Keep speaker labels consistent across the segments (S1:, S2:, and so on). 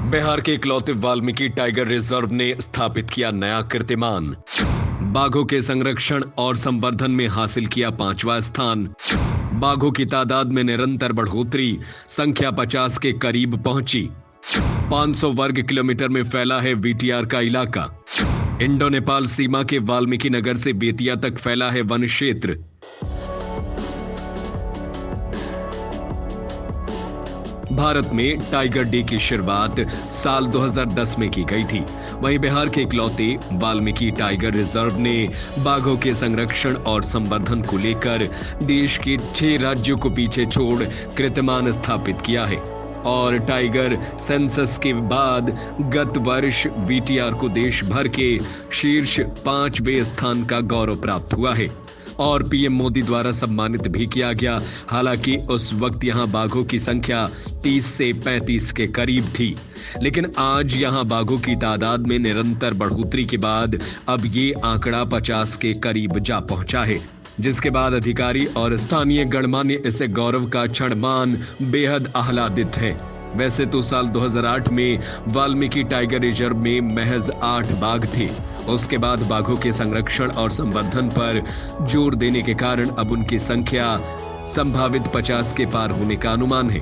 S1: बिहार के इकलौते Valmiki tiger reserve ने स्थापित किया नया कीर्तिमान। बाघों के संरक्षण और संवर्धन में हासिल किया 5वां स्थान। बाघों की तादाद में निरंतर बढ़ोतरी, संख्या 50 के करीब पहुंची। 500 वर्ग किलोमीटर में फैला है वीटीआर का इलाका। इंडो नेपाल सीमा के वाल्मीकि नगर से बेतिया तक फैला है वन क्षेत्र। भारत में टाइगर डे की शुरुआत साल 2010 में की गई थी। वहीं बिहार के इकलौते वाल्मीकि टाइगर रिजर्व ने बाघों के संरक्षण और संवर्धन को लेकर देश के 6 राज्यों को पीछे छोड़ कीर्तिमान स्थापित किया है और टाइगर सेंसस के बाद गत वर्ष वीटीआर को देश भर के शीर्ष 5वें स्थान का गौरव प्राप्त हुआ है और पीएम मोदी द्वारा सम्मानित भी किया गया। हालांकि उस वक्त यहां बाघों की संख्या 30 से 35 के करीब थी, लेकिन आज यहां बाघों की तादाद में निरंतर बढ़ोतरी के बाद अब ये आंकड़ा 50 के करीब जा पहुंचा है, जिसके बाद अधिकारी और स्थानीय गणमान्य इसे गौरव का क्षण मान बेहद आह्लादित है। वैसे तो साल 2008 में वाल्मीकि टाइगर रिजर्व में महज 8 बाघ थे। उसके बाद बाघों के संरक्षण और संवर्धन पर जोर देने के कारण अब उनकी संख्या संभावित 50 के पार होने का अनुमान है।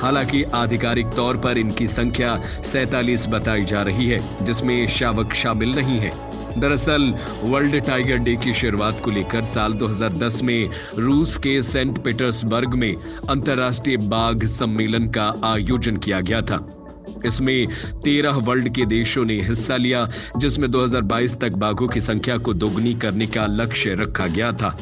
S1: हालांकि आधिकारिक तौर पर इनकी संख्या 47 बताई जा रही है, जिसमें शावक शामिल नहीं है। दरअसल वर्ल्ड टाइगर डे की शुरुआत को लेकर साल 2010 में रूस के सेंट पीटर्सबर्ग में अंतर्राष्ट्रीय बाघ सम्मेलन का आयोजन किया गया था। इसमें 13 वर्ल्ड के देशों ने हिस्सा लिया, जिसमें 2022 तक बाघों की संख्या को दोगुनी करने का लक्ष्य रखा गया था।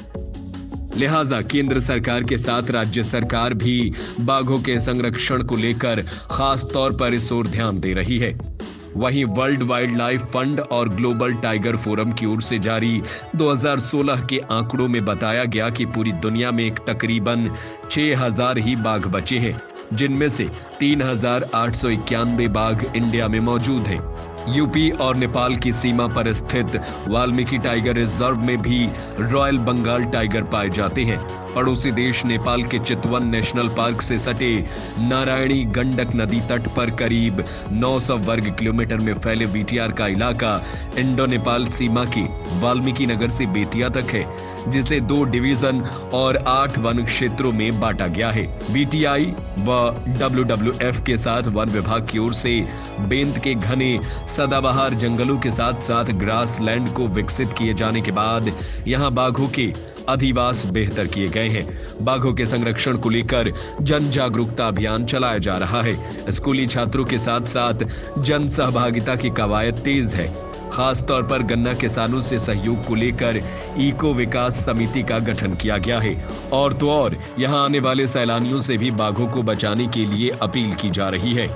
S1: लिहाजा केंद्र सरकार के साथ राज्य सरकार भी बाघों के संरक्षण को लेकर खास तौर पर इस ओर ध्यान दे रही है। वहीं वर्ल्ड वाइल्ड लाइफ फंड और ग्लोबल टाइगर फोरम की ओर से जारी 2016 के आंकड़ों में बताया गया कि पूरी दुनिया में तकरीबन 6000 ही बाघ बचे हैं, जिनमें से 3891 बाघ इंडिया में मौजूद हैं। यूपी और नेपाल की सीमा पर स्थित वाल्मीकि टाइगर रिजर्व में भी रॉयल बंगाल टाइगर पाए जाते हैं। पड़ोसी देश नेपाल के चितवन नेशनल पार्क से सटे नारायणी गंडक नदी तट पर करीब 900 वर्ग किलोमीटर में फैले वीटीआर का इलाका इंडो नेपाल सीमा की वाल्मीकि नगर से बेतिया तक है, जिसे 2 डिवीजन और 8 वन क्षेत्रों में बांटा गया है। बीटीआई व WWF के साथ वन विभाग की ओर से बेंत के घने सदाबहार जंगलों के साथ साथ ग्रास लैंड को विकसित किए जाने के बाद यहाँ बाघों के अधिवास बेहतर किए गए हैं। बाघों के संरक्षण को लेकर जन जागरूकता अभियान चलाया जा रहा है। स्कूली छात्रों के साथ साथ जन सहभागिता की कवायद तेज है। खास तौर पर गन्ना किसानों से सहयोग को लेकर इको विकास समिति का गठन किया गया है और तो और यहाँ आने वाले सैलानियों से भी बाघों को बचाने के लिए अपील की जा रही है।